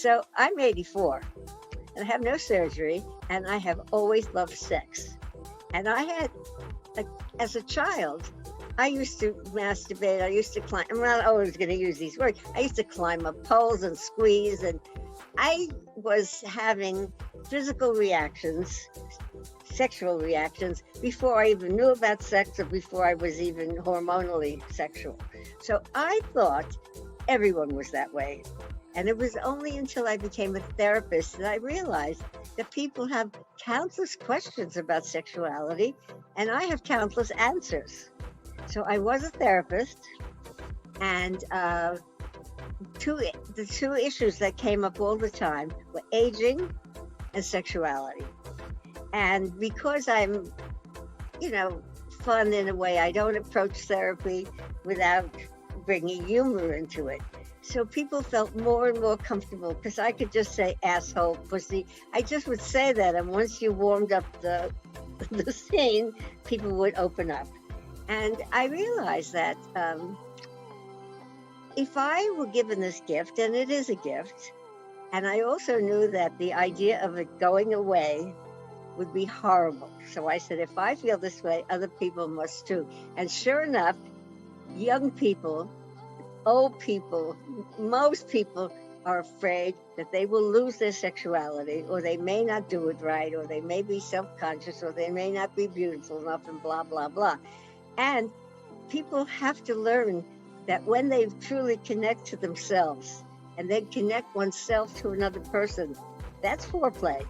So I'm 84 and I have no surgery, and I have always loved sex. And I had, like, as a child, I used to masturbate. I used to climb. I'm not always going to use these words. I used to climb up poles and squeeze, and I was having physical reactions, sexual reactions, before I even knew about sex or before I was even hormonally sexual. So I thought everyone was that way. And it was only until I became a therapist that I realized that people have countless questions about sexuality, and I have countless answers. So I was a therapist, and the two issues that came up all the time were aging and sexuality. And because I'm, you know, fun in a way, I don't approach therapy without bringing humor into it. So people felt more and more comfortable because I could just say asshole, pussy. I just would say that, and once you warmed up the the scene, people would open up. And I realized that if I were given this gift, and it is a gift, and I also knew that the idea of it going away would be horrible. So I said, if I feel this way, other people must too. And sure enough, young people, old people, most people are afraid that they will lose their sexuality, or they may not do it right, or they may be self-conscious, or they may not be beautiful enough, and blah, blah, blah. And people have to learn that when they truly connect to themselves and then connect oneself to another person, that's foreplay.